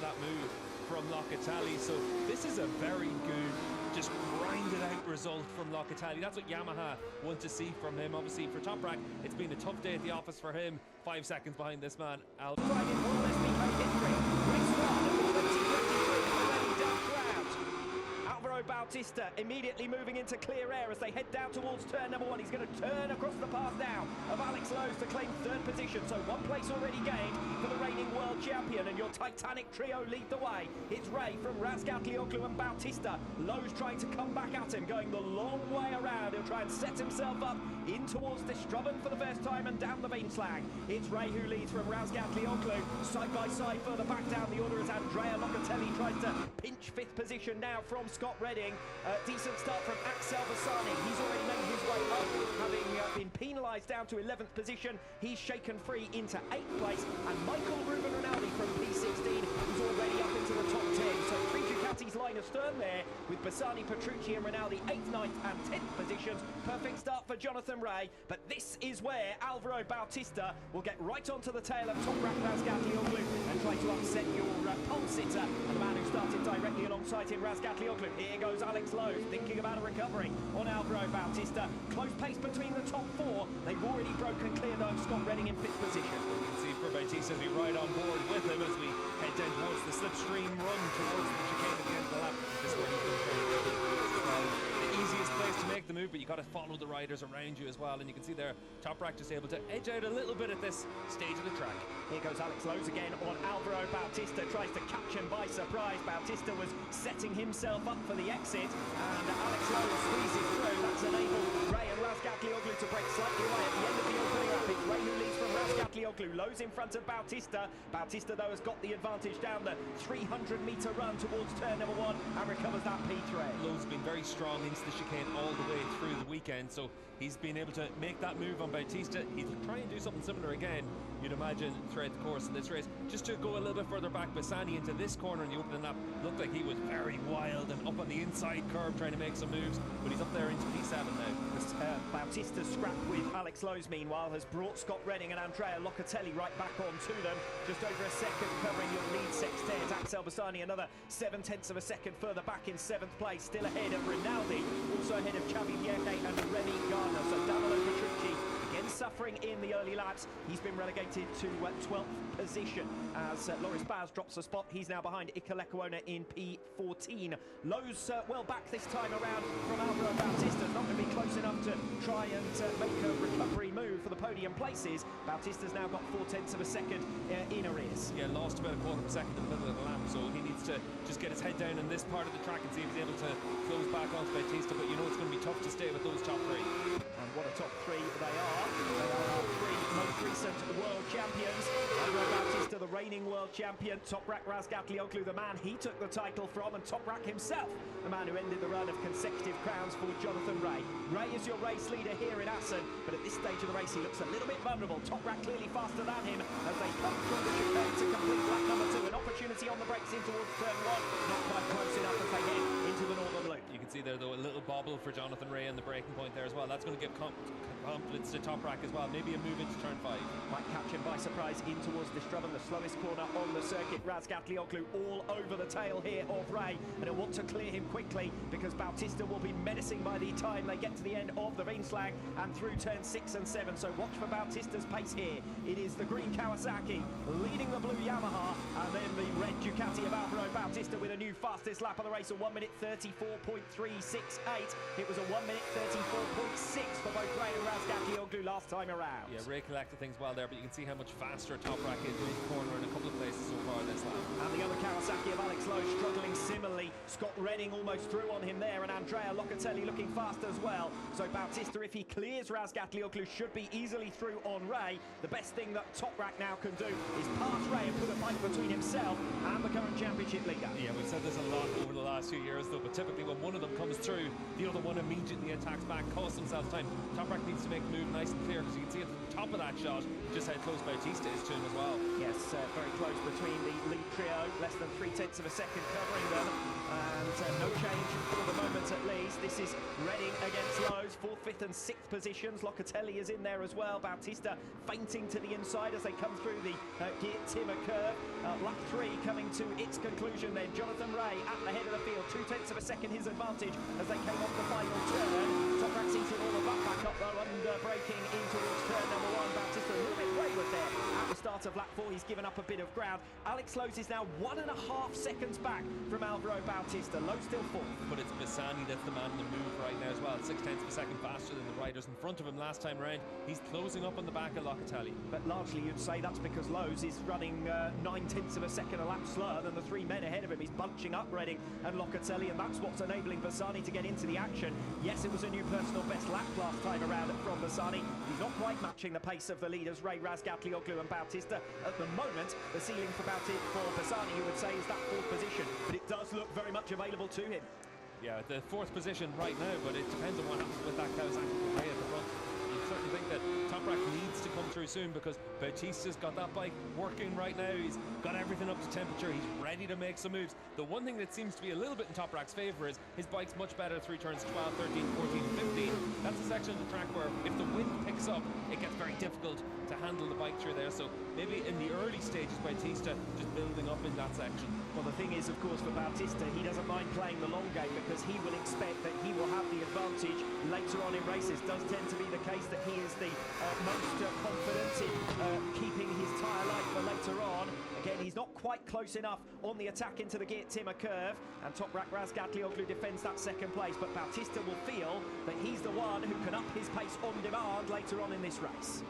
that move from Locatelli. So this is a very good, just grinded out result from Locatelli. That's what Yamaha want to see from him. Obviously for Toprak, it's been a tough day at the office for him. 5 seconds behind this man, WorldSBK history. Race 1 of the 2023 already down crowd. Álvaro Bautista immediately moving into clear air as they head down towards turn number 1. He's going to turn across the path now of Alex Lowe's to claim 3rd position. So 1 place already gained for the reigning world champion, and your titanic trio lead the way. It's Ray from Razgatlıoğlu and Bautista. Lowe's trying to come back at him, going the long way around. He'll try and set himself up in towards the Strubben for the first time and down the Beanslang. It's Ray who leads from Razgatlıoğlu. Side by side further back down the order as Andrea Locatelli tries to pinch 5th position now from Scott Redding. Decent start from Axel Bassani. He's already made his way up, having been penalised down to 11th position. He's shaken free into 8th place. And Michael Ruben Rinaldi from P16 is already up into the top 10. So 3 Ducatis line astern there with Bassani, Petrucci and Rinaldi 8th, 9th and 10th positions. Perfect start for Jonathan Ray. But this is where Álvaro Bautista will get right onto the tail of Toprak Razgatlıoğlu and try to upset your pole sitter and the man who started directly alongside him, Razgatlıoğlu. Here goes Alex Lowe thinking about a recovery on Álvaro Bautista. Close pace between the top 4. They've already broken clear though. Scott Redding in 5th position. You can see for Bautista as we ride on board with him as we head down towards the slipstream run towards the chicane at the end of the lap. This is where he's been the easiest place to make the move, but you got to follow the riders around you as well. And you can see there, Toprak just able to edge out a little bit at this stage of the track. Here goes Alex Lowe again on Álvaro Bautista, tries to catch him by surprise. Bautista was setting himself up for the exit, and Alex Lowe squeezes through. That's enabled Ray and Razgatlıoğlu to break slightly away at the end of the opening lap. It's Ray who leads from Razgatlıoğlu. Lowe's in front of Bautista. Bautista, though, has got the advantage down the 300-metre run towards turn number 1 and recovers that P3. Lowe's been very strong into the chicane all the way through the weekend, so he's been able to make that move on Bautista. He'll try and do something similar again, you'd imagine, throughout the course of this race. Just to go a little bit further back, Bassani into this corner in the opening lap looked like he was very wild and up on the inside curve trying to make some moves, but he's up there into P7 now. Bautista's scrap with Alex Lowe's, meanwhile, has brought Scott Redding and Andrea Locatelli right back onto them. Just over a second covering your lead sextet. Axel Bassani another 7/10 of a second further back in 7th place, still ahead of Rinaldi, also ahead of Xavi Vierge and Remy Gardner. So Danilo Petrucci again suffering in the early laps. He's been relegated to 12th position as Loris Baz drops a spot. He's now behind Iker Lecuona in P14. Lowe's well back this time around from Álvaro Bautista. Not going to be close enough to try and make a recovery move for the podium places. Bautista's now got 4/10 of a second in arrears. Yeah, lost about a quarter of a second in the middle of the lap, so he needs to just get his head down in this part of the track and see if he's able to close back onto Bautista, but you know it's going to be tough to stay with those top 3. And what a top 3 they are. They are our 3 most recent world champions. Álvaro Bautista, the reigning world champion. Toprak Razgatlıoğlu, the man he took the title from, and Toprak himself, the man who ended the run of consecutive crowns for Jonathan Ray. Ray is your race leader here in Assen, but at this stage of the race he looks a little bit vulnerable. Toprak clearly faster than him as they come from the chicane to complete lap number 2. An opportunity on the brakes in towards turn 1. Not quite close enough as they head into the northern loop. You can see there, though, a little bobble for Jonathan Ray on the braking point there as well. That's going to give confidence to Toprak as well. Maybe a move into turn 5. Might catch him by surprise in towards the Strubben, the slowest corner on the circuit. Razgatlıoğlu all over the tail here of Ray, and he'll want to clear him quickly because Bautista will be menacing by the time they get to the end of the Beanslang and through turn 6 and 7. So watch for Bautista's pace here. It is the green Kawasaki leading the blue Yamaha, and then the red Ducati of Álvaro Bautista with a new fastest lap of the race, a 1:34.368. It was a 1:34.6 for both Ray and Razgatlıoğlu last time around. Yeah, Ray collected things well there, but you can see how much faster Toprak is in his corner in a couple of places so far this lap. And the other Kawasaki of Alex Lowe struggling similarly. Scott Redding almost through on him there, and Andrea Locatelli looking fast as well. So Bautista, if he clears Razgatlıoğlu, should be easily through on Ray. The best thing that Toprak now can do is pass Ray and put a fight between himself and the current championship leader. Yeah, we've said this a lot over the last few years though, but typically when one of them comes through, the other one immediately attacks back, costs themselves time. Toprak needs to make the move nice and clear, because you can see at the top of that shot just how close Bautista is to him as well. Yes, very close between the lead trio, less than 3/10 of a second covering them, and no change for the moment at least. This is Redding against Lowe's, 4th, 5th and 6th positions. Locatelli is in there as well. Bautista feinting to the inside as they come through the Geert Timmer curve. Lap 3 coming to its conclusion then. Jonathan Ray at the head of the field, 0.2 of a second his advantage as they came off the final turn. Toprak eating all of that back up though, and braking in towards turn number 1. Bautista a little bit wayward there at the start of lap 4. He's given up a bit of ground. Alex Lowe's is now 1.5 seconds back from Álvaro Bautista. Lowe still 4th. But it's Bassani that's the man in the move right now as well. 0.6 of a second faster than the riders in front of him last time round. He's closing up on the back of Locatelli. But largely you'd say that's because Lowe's is running 0.9 of a second a lap slower than the 3 men ahead of him. He's bunching up Redding and Locatelli, and that's what's enabling Bassani to get into the action. Yes, it was a new personal best lap last time around from Bassani. He's not quite matching the pace of the leaders, Ray Razgatlıoğlu and Bautista. At the moment, the ceiling for Bassani, you would say, is that 4th position, but it does look very much available to him. Yeah, the 4th position right now, but it depends on what happens with that Kawasaki Prix at the front. You certainly think that Toprak needs to come through soon because Bautista's got that bike working right now. He's got everything up to temperature. He's ready to make some moves. The one thing that seems to be a little bit in Toprak's favour is his bike's much better through turns 12, 13, 14, 15. That's a section of the track where if the wind picks up, it gets very difficult to handle the bike through there. So maybe in the early stages, Bautista just building up in that section. Well, the thing is, of course, for Bautista, he doesn't mind playing the long game because he will expect that he will have the advantage later on in races. Does tend to be the case that he is the most confident in keeping his tyre light for later on. Again, he's not quite close enough on the attack into the Geert Timmer curve, and Toprak Razgatlıoğlu defends that 2nd place, but Bautista will feel that he's the one who can up his pace on demand later on in this race.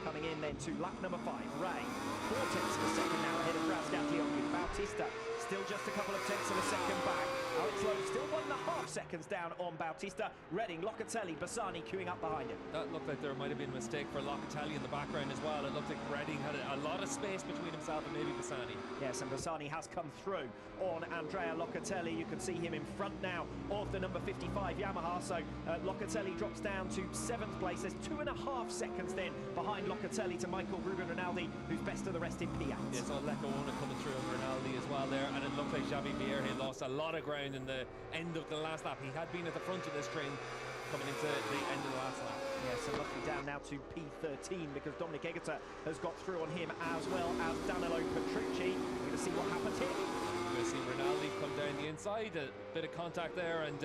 Coming in then to lap number 5, Ray, 0.4 of a second now ahead of Razgatlıoğlu. Bautista still just a couple of tenths of a second back. Alex Lowe still 1.5 seconds down on Bautista. Redding, Locatelli, Bassani queuing up behind him. That looked like there might have been a mistake for Locatelli in the background as well. It looked like Redding had a lot of space between himself and maybe Bassani. Yes, and Bassani has come through on Andrea Locatelli. You can see him in front now of the number 55 Yamaha. So Locatelli drops down to 7th place. There's 2.5 seconds then behind Locatelli to Michael Ruben Rinaldi, who's best of the rest in P8. Yeah, so Lecona coming through on Rinaldi as well there, and it looked like Xavi Vierge lost a lot of ground in the end of the last lap. He had been at the front of this train coming into the end of the last lap. Yes, and luckily down now to P13 because Dominic Egerter has got through on him as well as Danilo Petrucci. We're going to see what happens here. We're going to see Rinaldi come down the inside, a bit of contact there, and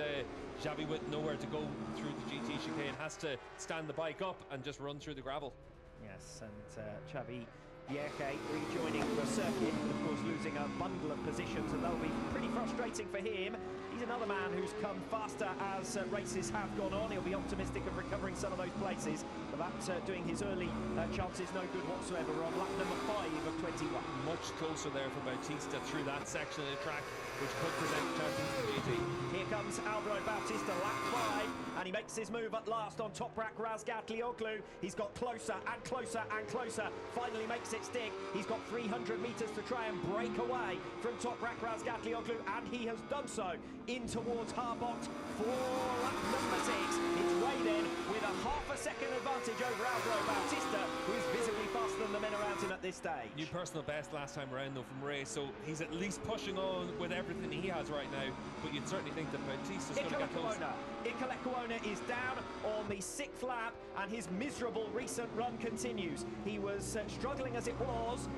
Xavi with nowhere to go through the GT chicane has to stand the bike up and just run through the gravel. Yes, and Xavi Vierge rejoining the circuit, of course losing a bundle of positions, and that'll be pretty frustrating for him. He's another man who's come faster as races have gone on. He'll be optimistic of recovering some of those places, but that's doing his early chances no good whatsoever. We're on lap number 5 of 21. Much closer there for Bautista through that section of the track, which could present chances for GT. Here comes Álvaro Bautista, lap 5, and he makes his move at last on Toprak Razgatlıoğlu. He's got closer and closer and closer, finally makes it stick. He's got 300 metres to try and break away from Toprak Razgatlıoğlu, and he has done so in towards Harbot for lap number 6. It's Ray then with a 0.5 second advantage over Álvaro Bautista, who is visibly faster than the men around him at this stage. New personal best last time around though from Ray, so he's at least pushing on with everything he has right now, but you'd certainly think that Bautista's going to get close. Iker Lecuona is down on the 6th lap, and his miserable recent run continues. He was struggling as it was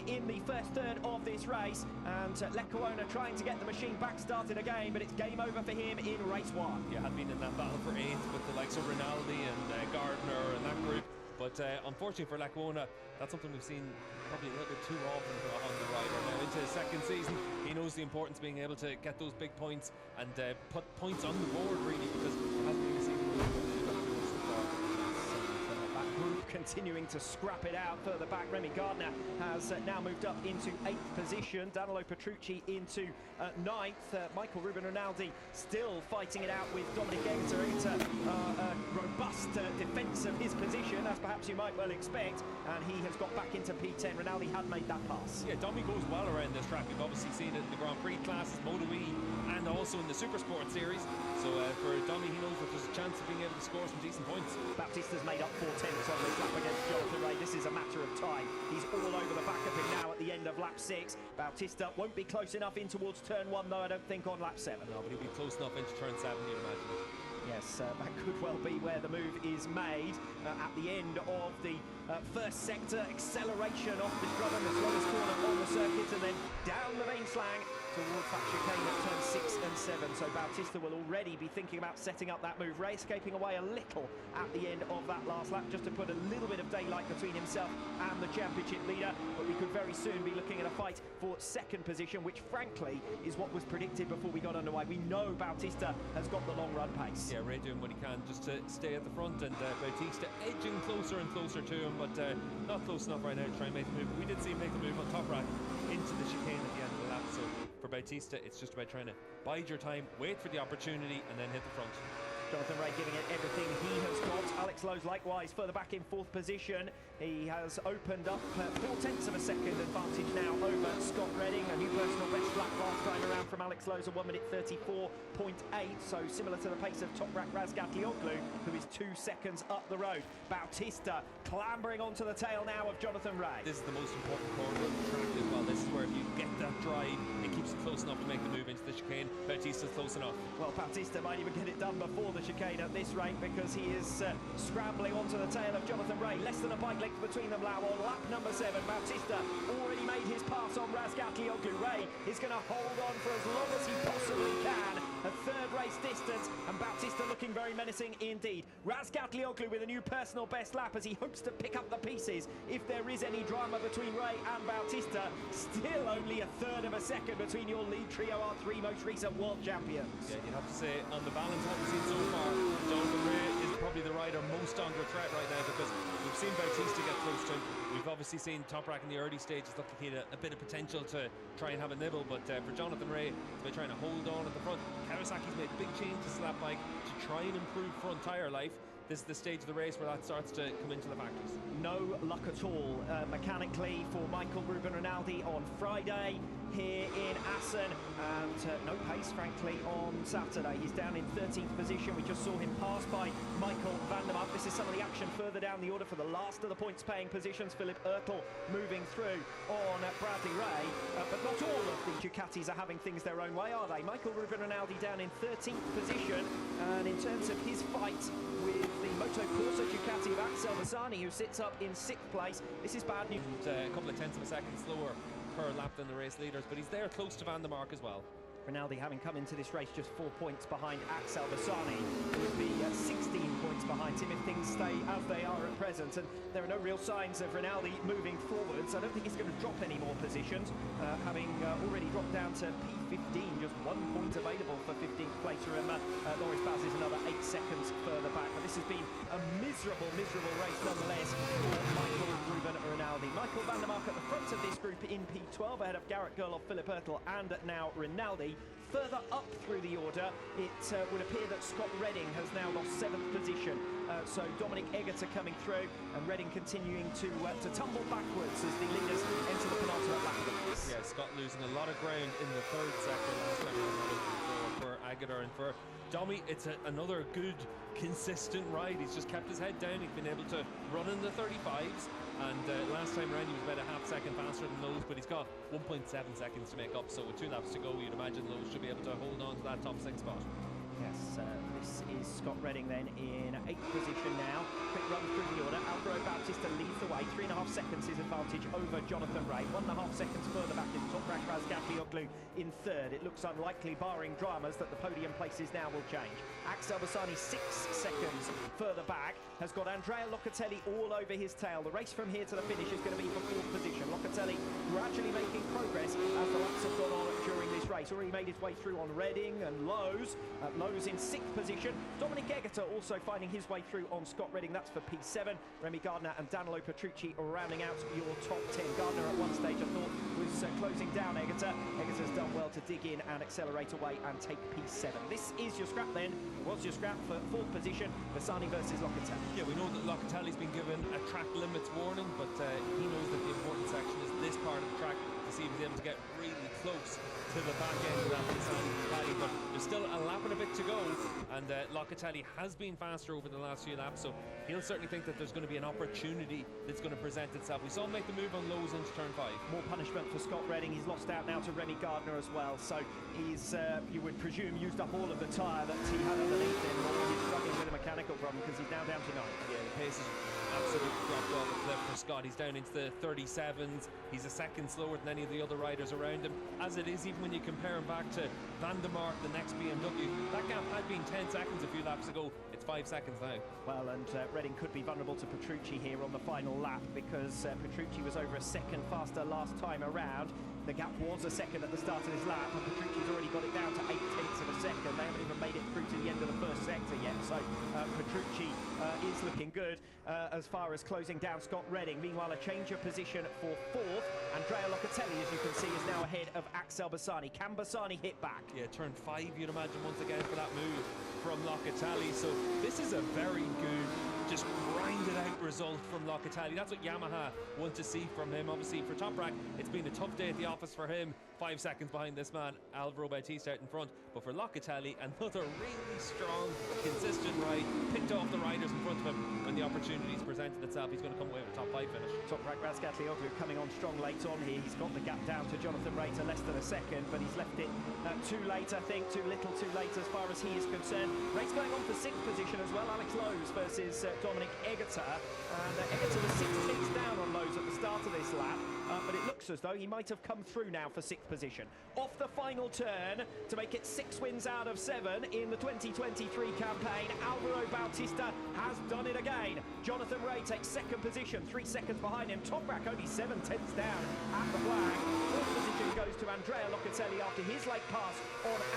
in the first third of this race, and Lecuona trying to get the machine back started again, but it's game over for him in race 1. Yeah, had been in that battle for 8th with the likes of Rinaldi and Gardner and that group, but unfortunately for Lecuona, that's something we've seen probably a little bit too often on the rider. Now into his 2nd season, he knows the importance of being able to get those big points and put points on the board really, because it hasn't been seen continuing to scrap it out further back. Remy Gardner has now moved up into 8th position. Danilo Petrucci into 9th. Michael Ruben Rinaldi still fighting it out with Dominic Egerter. It's a robust defence of his position, as perhaps you might well expect, and he has got back into P10. Rinaldi had made that pass. Yeah, Domi goes well around this track. We've obviously seen it in the Grand Prix classes, Moto E, and also in the Super Sport series. So for Domi, he knows that there's a chance of being able to score some decent points. Bautista's made up 4 tenths on this lap against Jonathan Ray. This is a matter of time. He's all over the back of him now at the end of lap 6. Bautista won't be close enough in towards turn 1 though, I don't think, on lap 7. No, but he'll be close enough into turn 7, you'd imagine. Yes, that could well be where the move is made at the end of the first sector. Acceleration off the Strubben, the slowest corner on the circuit, and then down the main slang towards that chicane at turns 6 and 7. So Bautista will already be thinking about setting up that move. Ray escaping away a little at the end of that last lap, just to put a little bit of daylight between himself and the championship leader. But we could very soon be looking at a fight for second position, which frankly is what was predicted before we got underway. We know Bautista has got the long run pace. Yeah, Ray doing what he can just to stay at the front, and Bautista edging closer and closer to him, but not close enough right now to try and make the move. We did see him make the move on Toprak into the chicane at the end of the lap, so for Bautista it's just about trying to bide your time, wait for the opportunity, and then hit the front. Jonathan Ray giving it everything he has got. Alex Lowe's likewise further back in 4th position. He has opened up 4/10 of a second advantage now over Scott Redding. A new personal best lap last time around from Alex Lowe's, a 1:34.8, so similar to the pace of Toprak Razgatlıoğlu, who is 2 seconds up the road. Bautista clambering onto the tail now of Jonathan Ray. This is the most important corner of the track as well. This is where if you get that drive, it keeps it close enough to make the move into the chicane. Bautista's close enough. Well, Bautista might even get it done before the chicane at this rate, because he is scrambling onto the tail of Jonathan Ray. Less than a bike length between them now on lap number 7. Bautista already made his pass on Razgatlıoğlu. Ray is going to hold on for as long as he possibly can. A third race distance, and Bautista looking very menacing indeed. Razgatlıoğlu with a new personal best lap as he hopes to pick up the pieces if there is any drama between Ray and Bautista. Still only a third of a second between your lead trio, our 3 most recent world champions. Yeah, you'd have to say on the balance what we've seen so far, Jonathan Ray is probably the rider most under threat right now, because we've seen Bautista get close to him. We've obviously seen Toprak in the early stages look like he had a bit of potential to try and have a nibble, but for Jonathan Ray, it's about trying to hold on at the front. Kawasaki's made big changes to that bike to try and improve front tyre life. This is the stage of the race where that starts to come into the factors. No luck at all mechanically for Michael Ruben Rinaldi on Friday here in Assen, and no pace frankly on Saturday. He's down in 13th position. We just saw him passed by Michael van der Mark. This is some of the action further down the order for the last of the points paying positions. Philip Ertl moving through on Bradley Ray, but not all of the Ducatis are having things their own way, are they? Michael Ruben Rinaldi down in 13th position, and in terms of his fight with the Moto Corsa Ducati of Axel Bassani, who sits up in 6th place, this is bad news. A couple of tenths of a second slower per lap than the race leaders, but he's there close to Van der Mark as well. Rinaldi having come into this race just 4 points behind Axel Bassani, would be 16 points behind him if things stay as they are at present, and there are no real signs of Rinaldi moving forwards. I don't think he's going to drop any more positions, having already dropped down to P15, just 1 point available for 15th place. Remember, Loris Baz is another 8 seconds further back, but this has been a miserable race nonetheless for Michael Ruben Rinaldi. Michael van der Mark at the front of this group in P12, ahead of Garrett Gerloff, Philip Ertl, and now Rinaldi. Further up through the order, it would appear that Scott Redding has now lost 7th position. So Dominic Egerter coming through, and Redding continuing to tumble backwards as the leaders enter the penultimate lap of the race. Yeah, Scott losing a lot of ground in the 3rd sector last time around for Egerter, and for Domi, it's another good, consistent ride. He's just kept his head down. He's been able to run in the 35s, and last time around he was about a half second faster than Lowe's, but he's got 1.7 seconds to make up, so with 2 laps to go, you'd imagine Lowe's should be able to hold on to that top 6 spot. Yes, this is Scott Redding then in 8th position now. Quick run through the order. Álvaro Bautista leads the way. 3.5 seconds his advantage over Jonathan Ray. 1.5 seconds further back is Toprak Razgatlıoğlu in 3rd. It looks unlikely, barring dramas, that the podium places now will change. Axel Bassani 6 seconds further back has got Andrea Locatelli all over his tail. The race from here to the finish is going to be for 4th position. Locatelli gradually making progress as the laps have gone on during this race. Already made his way through on Redding and Lowe's. Lowe's in 6th position. Dominic Egerter also finding his way through on Scott Redding. That's for P7. Remy Gardner and Danilo Petrucci rounding out your top 10. Gardner at one stage I thought was closing down Egerter. Egerter's done well to dig in and accelerate away and take P7. This is your scrap then. It was your scrap for 4th position. Bassani versus Locatelli. Yeah, we know that Locatelli's been given a track limits warning, but he knows that the important section is this part of the track to see if he's able to get really close to the back end of that Locatelli, but there's still a lap and a bit to go, and Locatelli has been faster over the last few laps, so he'll certainly think that there's going to be an opportunity that's going to present itself. We saw him make the move on lows into turn 5. More punishment for Scott Redding. He's lost out now to Remy Gardner as well, so he's, you would presume, used up all of the tyre that he had underneath him, or he's struggling with a mechanical problem because he's now down to 9. Yeah, the pace has absolutely dropped off a cliff for Scott. He's down into the 37s. He's a second slower than any of the other riders around him. As it is, even when you compare him back to Van der Mark, the next BMW, that gap had been 10 seconds a few laps ago. It's 5 seconds now. Well, and Redding could be vulnerable to Petrucci here on the final lap, because Petrucci was over a second faster last time around. The gap was a second at the start of this lap, and Petrucci's already got it down to 0.8 of a second. They haven't even made it through to the end of the first sector yet, so Petrucci is looking good as far as closing down Scott Redding. Meanwhile, a change of position for 4th. Andrea Locatelli, as you can see, is now ahead of Axel Bassani. Can Bassani hit back? Yeah, turn 5, you'd imagine, once again for that move from Locatelli. So this is a very good, just grinded out result from Locatelli. That's what Yamaha want to see from him. Obviously for Toprak, it's been a tough day at the office for him. 5 seconds behind this man, Álvaro Bautista, out in front. But for Locatelli, another really strong, consistent ride. Picked off the riders in front of him when the opportunities presented itself. He's going to come away with a top 5 finish. Toprak Razgatlıoğlu coming on strong late on here. He's got the gap down to Jonathan Ray to less than a second, but he's left it too late, I think. Too little, too late as far as he is concerned. Ray's going on for 6th position as well. Alex Lowe's versus Dominic Egerter. And Egerter was 6 tenths down on Lowe's at the start of this lap. But it looks as though he might have come through now for 6th position. Off the final turn to make it 6 wins out of 7 in the 2023 campaign. Álvaro Bautista has done it again. Jonathan Ray takes 2nd position, 3 seconds behind him. Toprak only 7 tenths down at the flag. 4th position goes to Andrea Locatelli after his late pass on